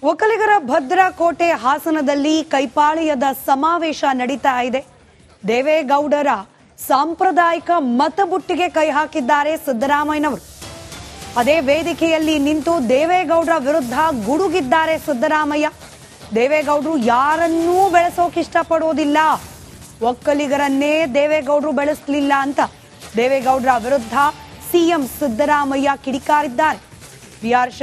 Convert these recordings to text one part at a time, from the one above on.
ಒಕ್ಕಲಿಗರ ಭದ್ರಕೋಟೆ ಹಾಸನದಲ್ಲಿ ಕೈಪಾಳಿಯದ ಸಮಾವೇಶ ನಡೀತಾ ಇದೆ. ದೇವೇಗೌಡರ ಸಾಂಪ್ರದಾಯಿಕ ಮತಬುಟ್ಟಿಗೆ ಕೈ ಹಾಕಿದ್ದಾರೆ ಸಿದ್ದರಾಮಯ್ಯನವರು. ಅದೇ ವೇದಿಕೆಯಲ್ಲಿ ನಿಂತು ದೇವೇಗೌಡರ ವಿರುದ್ಧ ಗುಡುಗಿದ್ದಾರೆ ಸಿದ್ದರಾಮಯ್ಯ. ದೇವೇಗೌಡರು ಯಾರನ್ನೂ ಬೆಳೆಸೋಕೆ ಇಷ್ಟಪಡೋದಿಲ್ಲ, ಒಕ್ಕಲಿಗರನ್ನೇ ದೇವೇಗೌಡರು ಬೆಳೆಸಲಿಲ್ಲ ಅಂತ ದೇವೇಗೌಡರ ವಿರುದ್ಧ ಸಿಎಂ ಸಿದ್ದರಾಮಯ್ಯ ಕಿಡಿಕಾರಿದ್ದಾರೆ. ಬಿ ಆರ್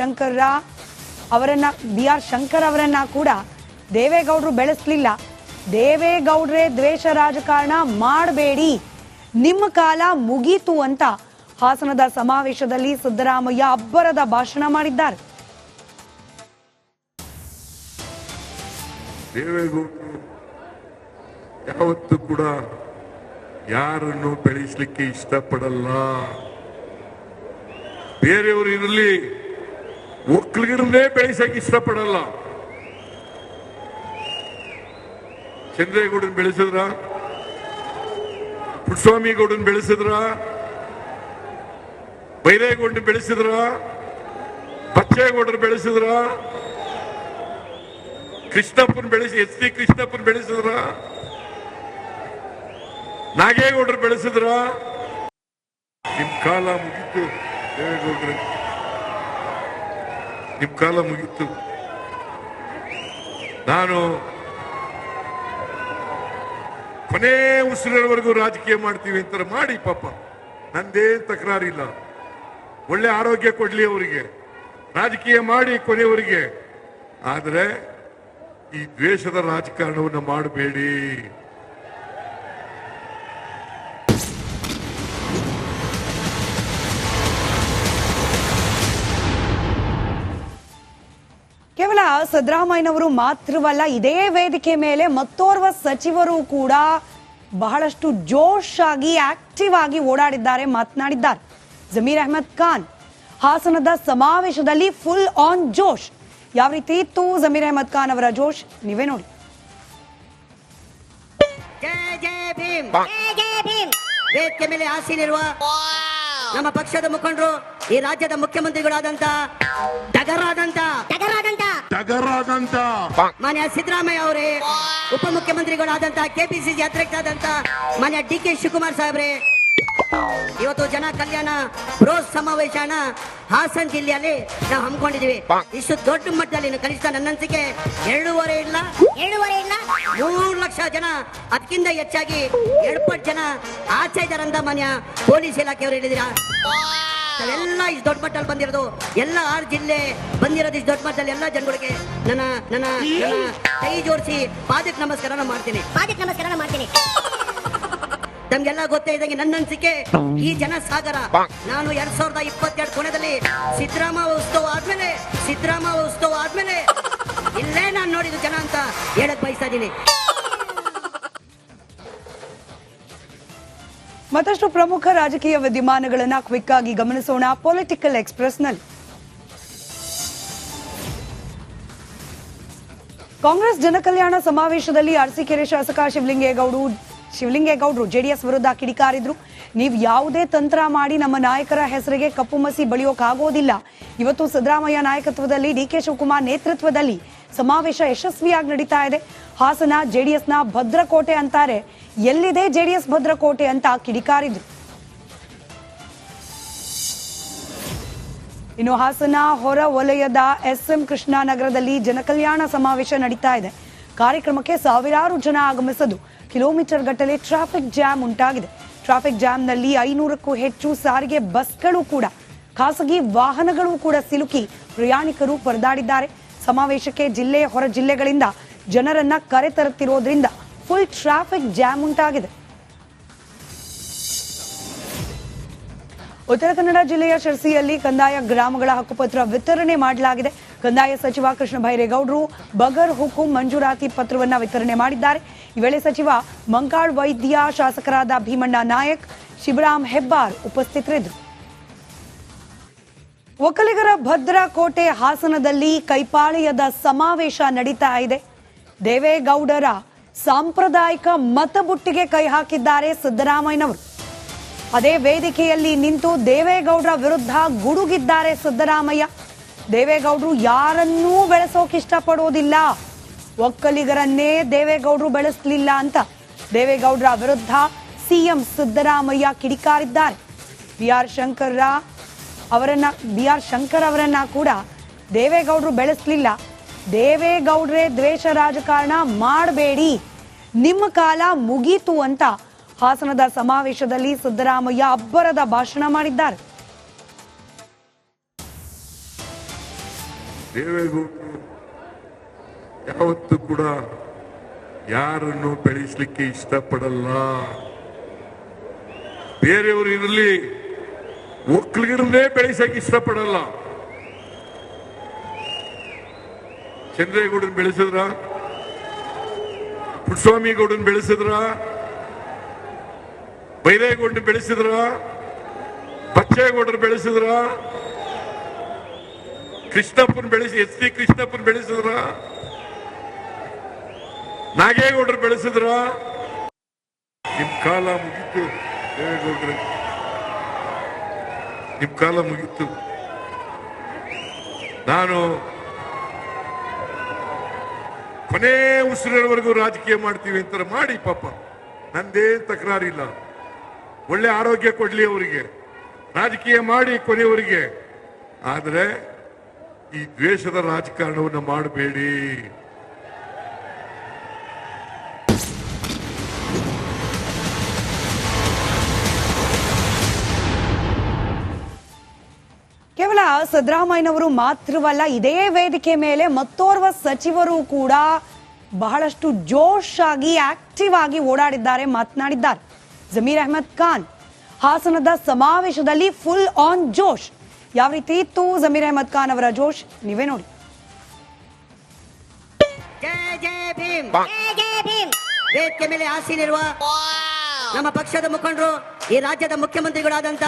ಶಂಕರ್ ಅವರನ್ನ ಕೂಡ ದೇವೇಗೌಡರು ಬೆಳೆಸಲಿಲ್ಲ, ದೇವೇಗೌಡರೇ ದ್ವೇಷ ರಾಜಕಾರಣ ಮಾಡಬೇಡಿ, ನಿಮ್ಮ ಕಾಲ ಮುಗೀತು ಅಂತ ಹಾಸನದ ಸಮಾವೇಶದಲ್ಲಿ ಸಿದ್ದರಾಮಯ್ಯ ಅಬ್ಬರದ ಭಾಷಣ ಮಾಡಿದ್ದಾರೆ. ದೇವೇಗೌಡರು ಯಾವತ್ತೂ ಕೂಡ ಯಾರನ್ನು ಬೆಳೆಸಲಿಕ್ಕೆ ಇಷ್ಟಪಡಲ್ಲ. ಬೇರೆಯವರು ಇರಲಿ, ಒಕ್ಕಲಿಗರನ್ನೇ ಬೆಳೆಸಕ್ಕೆ ಇಷ್ಟಪಡಲ್ಲ. ಚಂದ್ರೇಗೌಡನ್ ಬೆಳೆಸಿದ್ರ, ಪುಟ್ಟಸ್ವಾಮಿ ಗೌಡನ್ ಬೆಳೆಸಿದ್ರ, ಬೈರೇಗೌಡನ್ ಬೆಳೆಸಿದ್ರ, ಬಚ್ಚೇಗೌಡರು ಬೆಳೆಸಿದ್ರ, ಕೃಷ್ಣಪ್ಪನ್ ಬೆಳೆಸಿ ಎಸ್ ಟಿ ಕೃಷ್ಣಪ್ಪನ್ ಬೆಳೆಸಿದ್ರ, ನಾಗೇಗೌಡರು ಬೆಳೆಸಿದ್ರ. ನಿಮ್ ಕಾಲ ಮುಗೀತು ದೇವೇಗೌಡ್ರ, ನಿಮ್ ಕಾಲ ಮುಗೀತು. ನಾನು ಕೊನೆ ಉಸಿರಿನವರೆಗೂ ರಾಜಕೀಯ ಮಾಡ್ತೀವಿ ಅಂತ ಮಾಡಿ, ಪಾಪ ನಂದೇನ್ ತಕರಾರಿಲ್ಲ. ಒಳ್ಳೆ ಆರೋಗ್ಯ ಕೊಡ್ಲಿ ಅವರಿಗೆ, ರಾಜಕೀಯ ಮಾಡಿ ಕೊನೆಯವರಿಗೆ. ಆದರೆ ಈ ದ್ವೇಷದ ರಾಜಕಾರಣವನ್ನು ಮಾಡಬೇಡಿ. ಕೇವಲ ಸಿದ್ದರಾಮಯ್ಯನವರು ಮಾತ್ರವಲ್ಲ, ಇದೇ ವೇದಿಕೆ ಮೇಲೆ ಮತ್ತೋರ್ವ ಸಚಿವರು ಕೂಡ ಬಹಳಷ್ಟು ಜೋಶ್ ಆಗಿ ಆಕ್ಟಿವ್ ಆಗಿ ಓಡಾಡಿದ್ದಾರೆ, ಮಾತನಾಡಿದ್ದಾರೆ. ಜಮೀರ್ ಅಹಮದ್ ಖಾನ್ ಹಾಸನದ ಸಮಾವೇಶದಲ್ಲಿ ಫುಲ್ ಆನ್ ಜೋಶ್. ಯಾವ ರೀತಿ ಇತ್ತು ಜಮೀರ್ ಅಹಮದ್ ಖಾನ್ ಅವರ ಜೋಶ್, ನೀವೇ ನೋಡಿ. ವೇದಿಕೆ ಮೇಲೆ ಆಸೀನಿರುವ ನಮ್ಮ ಪಕ್ಷದ ಮುಖಂಡರು, ಈ ರಾಜ್ಯದ ಮುಖ್ಯಮಂತ್ರಿಗಳಾದಂತ ಟಗರಾದಂತ ಮಾನ್ಯ ಸಿದ್ದರಾಮಯ್ಯ ಅವರೇ, ಉಪಮುಖ್ಯಮಂತ್ರಿಗಳಾದಂತ ಕೆಪಿಸಿಸಿ ಅಧ್ಯಕ್ಷರಾದಂತ ಮಾನ್ಯ ಡಿ ಕೆ ಶಿವಕುಮಾರ್ ಸಾಹೇಬ್ರೆ, ಇವತ್ತು ಜನ ಕಲ್ಯಾಣ ಬೃಹತ್ ಸಮಾವೇಶನ ಹಾಸನ ಜಿಲ್ಲೆಯಲ್ಲಿ ನಾವು ಹಮ್ಮಿಕೊಂಡಿದೀವಿ. ಇಷ್ಟು ದೊಡ್ಡ ಮಟ್ಟದಲ್ಲಿ ಕನಿಷ್ಠ ನನ್ನ ಅನಿಸಿಕೆ 2.5 ಇಲ್ಲ 3 ಲಕ್ಷ ಜನ, ಅದಕ್ಕಿಂತ ಹೆಚ್ಚಾಗಿ 2 ಪಟ್ಟು ಜನ ಆಚೆ ಇದ್ದಾರಂತ ಮಾನ್ಯ ಪೊಲೀಸ್ ಇಲಾಖೆಯವರು ಹೇಳಿದಿರಾ. ನಾವೆಲ್ಲ ಇಷ್ಟು ದೊಡ್ಡ ಮಟ್ಟದಲ್ಲಿ ಬಂದಿರೋದು, ಎಲ್ಲ 6 ಜಿಲ್ಲೆ ಬಂದಿರೋದು ಇಷ್ಟು ದೊಡ್ಡ ಮಟ್ಟದಲ್ಲಿ. ಎಲ್ಲ ಜನಗಳಿಗೆ ನನ್ನ ಕೈ ಜೋಡಿಸಿ ಪಾದಕ್ಕೆ ನಮಸ್ಕಾರ ಮಾಡ್ತೀನಿ. ನಮ್ಗೆಲ್ಲ ಗೊತ್ತೇ ಇದ್ದಂಗೆ ನನ್ನ ಅನಿಸಿಕೆ, ಈ ಜನ ಸಾಗರ ನಾನು 2022 ಕೊನೆಯಲ್ಲಿ ಸಿದ್ದರಾಮಯ್ಯ ಉತ್ಸವ ಆದ್ಮೇಲೆ ಇಲ್ಲೇ ನಾನು ನೋಡಿದ ಜನ ಅಂತ ಹೇಳಕ್ ಬಯಸ್ತಾ ಇದ್ದೀನಿ. ಮತ್ತಷ್ಟು ಪ್ರಮುಖ ರಾಜಕೀಯ ವಿದ್ಯಮಾನಗಳನ್ನ ಕ್ವಿಕ್ ಆಗಿ ಗಮನಿಸೋಣ ಪೊಲಿಟಿಕಲ್ ಎಕ್ಸ್‌ಪ್ರೆಸ್ ನಲ್ಲಿ. ಕಾಂಗ್ರೆಸ್ ಜನಕಲ್ಯಾಣ ಸಮಾವೇಶದಲ್ಲಿ ಅರಸೀಕೆರೆ ಶಾಸಕ ಶಿವಲಿಂಗೇಗೌಡರು ಜೆಡಿಎಸ್ ವಿರುದ್ಧ ಕಿಡಿಕಾರಿದ್ರು. ನೀವು ಯಾವುದೇ ತಂತ್ರ ಮಾಡಿ ನಮ್ಮ ನಾಯಕರ ಹೆಸರಿಗೆ ಕಪ್ಪು ಮಸಿ ಬಳಿಯೋಕ್ಕಾಗೋದಿಲ್ಲ. ಇವತ್ತು ಸಿದ್ದರಾಮಯ್ಯ ನಾಯಕತ್ವದಲ್ಲಿ ಡಿ ಕೆ ಶಿವಕುಮಾರ್ ನೇತೃತ್ವದಲ್ಲಿ ಸಮಾವೇಶ ಯಶಸ್ವಿಯಾಗಿ ನಡೀತಾ ಇದೆ. ಹಾಸನ ಜೆಡಿಎಸ್ನ ಭದ್ರಕೋಟೆ ಅಂತಾರೆ, ಎಲ್ಲಿದೆ ಜೆಡಿಎಸ್ ಭದ್ರಕೋಟೆ ಅಂತ ಕಿಡಿಕಾರಿದ್ರು. ಇನ್ನು ಹಾಸನ ಹೊರ ವಲಯದ SM ಕೃಷ್ಣನಗರದಲ್ಲಿ ಜನಕಲ್ಯಾಣ ಸಮಾವೇಶ ನಡೀತಾ ಇದೆ. ಕಾರ್ಯಕ್ರಮಕ್ಕೆ ಸಾವಿರಾರು ಜನ ಆಗಮಿಸದು ಕಿಲೋಮೀಟರ್ ಗಟ್ಟಲೆ ಟ್ರಾಫಿಕ್ ಜಾಮ್ ಉಂಟಾಗಿದೆ. ಟ್ರಾಫಿಕ್ ಜಾಮ್ನಲ್ಲಿ 500ಕ್ಕೂ ಹೆಚ್ಚು ಸಾರಿಗೆ ಬಸ್ಗಳು ಕೂಡ, ಖಾಸಗಿ ವಾಹನಗಳು ಕೂಡ ಸಿಲುಕಿ ಪ್ರಯಾಣಿಕರು ಪರದಾಡಿದ್ದಾರೆ. ಸಮಾವೇಶಕ್ಕೆ ಜಿಲ್ಲೆ ಹೊರ ಜಿಲ್ಲೆಗಳಿಂದ ಜನರನ್ನ ಕರೆತರುತ್ತಿರೋದ್ರಿಂದ ಫುಲ್ ಟ್ರಾಫಿಕ್ ಜಾಮ್ ಉಂಟಾಗಿದೆ. ಉತ್ತರ ಕನ್ನಡ ಜಿಲ್ಲೆಯ ಶಿರಸಿಯಲ್ಲಿ ಕಂದಾಯ ಗ್ರಾಮಗಳ ಹಕ್ಕುಪತ್ರ ವಿತರಣೆ ಮಾಡಲಾಗಿದೆ. ಕಂದಾಯ ಸಚಿವ ಕೃಷ್ಣ ಬೈರೇಗೌಡರು ಬಗರ್ ಹುಕುಂ ಮಂಜೂರಾತಿ ಪತ್ರವನ್ನು ವಿತರಣೆ ಮಾಡಿದ್ದಾರೆ. ಈ ವೇಳೆ ಸಚಿವ ಮಂಕಾಳ್ ವೈದ್ಯ, ಶಾಸಕರಾದ ಭೀಮಣ್ಣ ನಾಯಕ್, ಶಿವರಾಮ್ ಹೆಬ್ಬಾರ್ ಉಪಸ್ಥಿತರಿದ್ದರು. ಒಕ್ಕಲಿಗರ ಭದ್ರಕೋಟೆ ಹಾಸನದಲ್ಲಿ ಕೈಪಾಳಿಯದ ಸಮಾವೇಶ ನಡೀತಾ ಇದೆ. ದೇವೇಗೌಡರ ಸಾಂಪ್ರದಾಯಿಕ ಮತಬುಟ್ಟಿಗೆ ಕೈ ಹಾಕಿದ್ದಾರೆ ಸಿದ್ದರಾಮಯ್ಯನವರು. ಅದೇ ವೇದಿಕೆಯಲ್ಲಿ ನಿಂತು ದೇವೇಗೌಡರ ವಿರುದ್ಧ ಗುಡುಗಿದ್ದಾರೆ ಸಿದ್ದರಾಮಯ್ಯ. ದೇವೇಗೌಡರು ಯಾರನ್ನೂ ಬೆಳೆಸೋಕೆ ಇಷ್ಟಪಡೋದಿಲ್ಲ, ಒಕ್ಕಲಿಗರನ್ನೇ ದೇವೇಗೌಡರು ಬೆಳೆಸಲಿಲ್ಲ ಅಂತ ದೇವೇಗೌಡರ ವಿರುದ್ಧ ಸಿಎಂ ಸಿದ್ದರಾಮಯ್ಯ ಕಿಡಿಕಾರಿದ್ದಾರೆ. ಬಿ ಆರ್ ಶಂಕರ್ ಅವರನ್ನ ಕೂಡ ದೇವೇಗೌಡರು ಬೆಳೆಸಲಿಲ್ಲ. ದೇವೇಗೌಡ್ರೆ ದ್ವೇಷ ರಾಜಕಾರಣ ಮಾಡಬೇಡಿ, ನಿಮ್ಮ ಕಾಲ ಮುಗೀತು ಅಂತ ಹಾಸನದ ಸಮಾವೇಶದಲ್ಲಿ ಸಿದ್ದರಾಮಯ್ಯ ಅಬ್ಬರದ ಭಾಷಣ ಮಾಡಿದ್ದಾರೆ. ದೇವೇಗೌಡರು ಯಾವತ್ತೂ ಕೂಡ ಯಾರನ್ನು ಬೆಳೆಸಲಿಕ್ಕೆ ಇಷ್ಟಪಡಲ್ಲ. ಬೇರೆಯವರು ಇರಲಿ, ಒಕ್ಕಲಿಗರನ್ನೇ ಬೆಳೆಸಕ್ಕೆ ಇಷ್ಟಪಡಲ್ಲ. ಚಂದ್ರೇಗೌಡನ್ ಬೆಳೆಸಿದ್ರ, ಪುಟ್ಟಸ್ವಾಮಿ ಗೌಡನ್ ಬೆಳೆಸಿದ್ರ, ಬೈರೇಗೌಡನ್ ಬೆಳೆಸಿದ್ರ, ಬಚ್ಚೇಗೌಡರು ಬೆಳೆಸಿದ್ರ, ಕೃಷ್ಣಪ್ಪನ್ ಬೆಳೆಸಿ ಎಸ್ ಟಿ ಕೃಷ್ಣಪ್ಪನ್ ಬೆಳೆಸಿದ್ರ, ನಾಗೇಗೌಡರು ಬೆಳೆಸಿದ್ರ. ನಿಮ್ ಕಾಲ ಮುಗೀತು ದೇವೇಗೌಡ್ರೆ, ನಿಮ್ ಕಾಲ ಮುಗೀತು. ನಾನು ಕೊನೆ ಉಸಿರಿನವರೆಗೂ ರಾಜಕೀಯ ಮಾಡ್ತೀವಿ ಅಂತ ಮಾಡಿ ಪಾಪ, ನಂದೇನ್ ತಕರಾರಿಲ್ಲ. ಒಳ್ಳೆ ಆರೋಗ್ಯ ಕೊಡ್ಲಿ ಅವರಿಗೆ, ರಾಜಕೀಯ ಮಾಡಿ ಕೊನೆಯವರಿಗೆ. ಆದ್ರೆ ಈ ದ್ವೇಷದ ರಾಜಕಾರಣವನ್ನು ಮಾಡಬೇಡಿ. ಕೇವಲ ಸಿದ್ದರಾಮಯ್ಯನವರು ಮಾತ್ರವಲ್ಲ, ಇದೇ ವೇದಿಕೆ ಮೇಲೆ ಮತ್ತೋರ್ವ ಸಚಿವರು ಕೂಡ ಬಹಳಷ್ಟು ಜೋಶ್ ಆಗಿ ಆಕ್ಟಿವ್ ಆಗಿ ಓಡಾಡಿದ್ದಾರೆ, ಮಾತನಾಡಿದ್ದಾರೆ. ಜಮೀರ್ ಅಹ್ಮದ್ ಖಾನ್ ಹಾಸನದ ಸಮಾವೇಶದಲ್ಲಿ ಫುಲ್ ಆನ್ ಜೋಶ್. ಯಾವ ರೀತಿ ಇತ್ತು ಜಮೀರ್ ಅಹ್ಮದ್ ಖಾನ್ ಅವರ ಜೋಶ್, ನೀವೇ ನೋಡಿ. ಜೈ ಜೈ ಭೀಮ್, ಜೈ ಭೀಮ್. ವೇದಿಕೆ ಮೇಲೆ ಆಸೀನಿರುವ ನಮ್ಮ ಪಕ್ಷದ ಮುಖಂಡರು, ಈ ರಾಜ್ಯದ ಮುಖ್ಯಮಂತ್ರಿಗಳಾದಂತ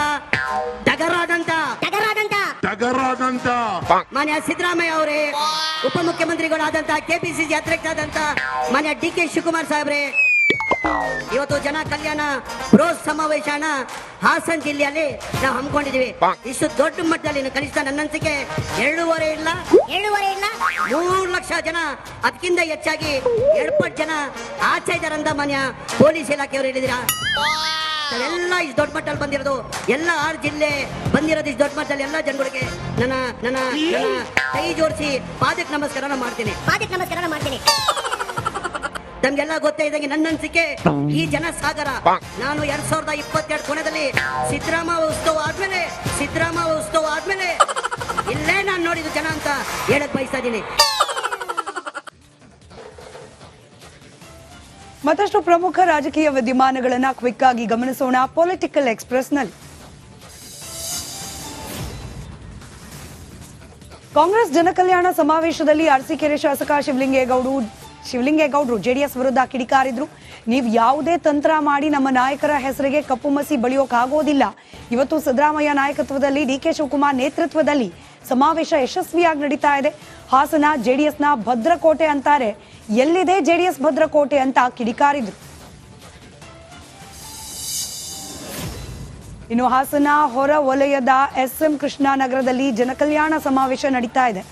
ಟಗರಾದಂತ ಮಾನ್ಯ ಸಿದ್ದರಾಮಯ್ಯ ಅವರೇ, ಉಪಮುಖ್ಯಮಂತ್ರಿಗಳಾದಂತ ಕೆಪಿಸಿಸಿ ಅಧ್ಯಕ್ಷರಾದಂತ ಮಾನ್ಯ ಡಿ ಕೆ ಶಿವಕುಮಾರ್ ಸಾಹೇಬ್ರೆ, ಇವತ್ತು ಜನ ಕಲ್ಯಾಣ ಬ್ರೋಸ್ ಸಮಾವೇಶನ ಹಾಸನ ಜಿಲ್ಲೆಯಲ್ಲಿ ನಾವು ಹಮ್ಮಿಕೊಂಡಿದೀವಿ. ಇಷ್ಟು ದೊಡ್ಡ ಮಟ್ಟದಲ್ಲಿ ಕನಿಷ್ಠ ನನ್ನ ಅನಿಸಿಕೆ 2.5 ಇಲ್ಲ 3 ಲಕ್ಷ ಜನ, ಅದಕ್ಕಿಂತ ಹೆಚ್ಚಾಗಿ 2 ಜನ ಆಚೆ ಇದಾರಂತ ಮಾನ್ಯ ಪೊಲೀಸ್ ಇಲಾಖೆಯವರು ಹೇಳಿದಿರಾ. ಎಲ್ಲ ಇಷ್ಟು ದೊಡ್ಡ ಮಟ್ಟದಲ್ಲಿ ಬಂದಿರೋದು, ಎಲ್ಲ 6 ಜಿಲ್ಲೆ ಬಂದಿರೋದು ಇಷ್ಟು ದೊಡ್ಡ ಮಟ್ಟದಲ್ಲಿ. ಎಲ್ಲ ಜನಗಳಿಗೆ ನನ್ನ ಕೈ ಜೋಡಿಸಿ ಪಾದಕ್ಕೆ ನಮಸ್ಕಾರ ಮಾಡ್ತೀನಿ. ನಮ್ಗೆಲ್ಲ ಗೊತ್ತೇ ಇದ್ದಂಗೆ ನನ್ನ ಅನಿಸಿಕೆ, ಈ ಜನ ಸಾಗರ ನಾನು 2022 ಕೊನೆಯಲ್ಲಿ ಸಿದ್ದರಾಮಯ್ಯ ಉತ್ಸವ ಆದ್ಮೇಲೆ ಇಲ್ಲೇ ನಾನು ನೋಡಿದ ಜನ ಅಂತ ಹೇಳಕ್ ಬಯಸ್ತಾ ಇದ್ದೀನಿ. ಮತ್ತಷ್ಟು ಪ್ರಮುಖ ರಾಜಕೀಯ ವಿದ್ಯಮಾನಗಳನ್ನ ಕ್ವಿಕ್ ಆಗಿ ಗಮನಿಸೋಣ ಪೊಲಿಟಿಕಲ್ ಎಕ್ಸ್‌ಪ್ರೆಸ್ ನಲ್ಲಿ. ಕಾಂಗ್ರೆಸ್ ಜನಕಲ್ಯಾಣ ಸಮಾವೇಶದಲ್ಲಿ ಅರಸೀಕೆರೆ ಶಾಸಕ ಶಿವಲಿಂಗೇಗೌಡರು ಜೆಡಿಎಸ್ ವಿರುದ್ಧ ಕಿಡಿಕಾರಿದ್ರು. ನೀವು ಯಾವುದೇ ತಂತ್ರ ಮಾಡಿ ನಮ್ಮ ನಾಯಕರ ಹೆಸರಿಗೆ ಕಪ್ಪು ಮಸಿ ಬಳಿಯೋಕ್ಕಾಗೋದಿಲ್ಲ. ಇವತ್ತು ಸಿದ್ದರಾಮಯ್ಯ ನಾಯಕತ್ವದಲ್ಲಿ ಡಿಕೆ ಶಿವಕುಮಾರ್ ನೇತೃತ್ವದಲ್ಲಿ ಸಮಾವೇಶ ಯಶಸ್ವಿಯಾಗಿ ನಡೀತಾ ಇದೆ. ಹಾಸನ ಜೆಡಿಎಸ್ನ ಭದ್ರಕೋಟೆ ಅಂತಾರೆ, ಎಲ್ಲಿದೆ ಜೆಡಿಎಸ್ ಭದ್ರಕೋಟೆ ಅಂತ ಕಿಡಿಕಾರಿದ್ರು. ಇನ್ನು ಹಾಸನ ಹೊರ ವಲಯದ SM ಕೃಷ್ಣಾನಗರದಲ್ಲಿ ಜನಕಲ್ಯಾಣ ಸಮಾವೇಶ ನಡೀತಾ ಇದೆ.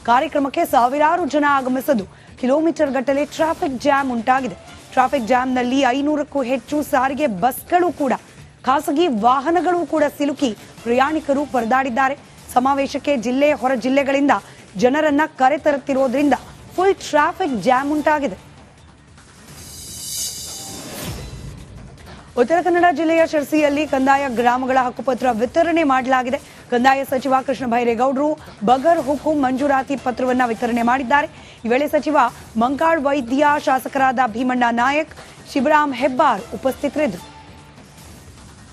ಕಾರ್ಯಕ್ರಮಕ್ಕೆ ಸಾವಿರಾರು ಜನ ಆಗಮಿಸದು ಕಿಲೋಮೀಟರ್ ಗಟ್ಟಲೆ ಟ್ರಾಫಿಕ್ ಜಾಮ್ ಉಂಟಾಗಿದೆ. ಟ್ರಾಫಿಕ್ ಜಾಮ್ನಲ್ಲಿ 500ಕ್ಕೂ ಹೆಚ್ಚು ಸಾರಿಗೆ ಬಸ್ಗಳು ಕೂಡ, ಖಾಸಗಿ ವಾಹನಗಳು ಕೂಡ ಸಿಲುಕಿ ಪ್ರಯಾಣಿಕರು ಪರದಾಡಿದ್ದಾರೆ. ಸಮಾವೇಶಕ್ಕೆ ಜಿಲ್ಲೆ ಹೊರ ಜಿಲ್ಲೆಗಳಿಂದ ಜನರನ್ನ ಕರೆತರುತ್ತಿರೋದ್ರಿಂದ ಫುಲ್ ಟ್ರಾಫಿಕ್ ಜಾಮ್ ಉಂಟಾಗಿದೆ. ಉತ್ತರ ಕನ್ನಡ ಜಿಲ್ಲೆಯ ಶಿರಸಿಯಲ್ಲಿ ಕಂದಾಯ ಗ್ರಾಮಗಳ ಹಕ್ಕುಪತ್ರ ವಿತರಣೆ ಮಾಡಲಾಗಿದೆ. ಕಂದಾಯ ಸಚಿವ ಕೃಷ್ಣ ಬೈರೇಗೌಡರು ಬಗರ್ ಹುಕುಂ ಮಂಜೂರಾತಿ ಪತ್ರವನ್ನು ವಿತರಣೆ ಮಾಡಿದ್ದಾರೆ. ಈ ವೇಳೆ ಸಚಿವ ಮಂಕಾಳ್ ವೈದ್ಯ, ಶಾಸಕರಾದ ಭೀಮಣ್ಣ ನಾಯಕ್, ಶಿವರಾಮ್ ಹೆಬ್ಬಾರ್ ಉಪಸ್ಥಿತರಿದ್ದರು.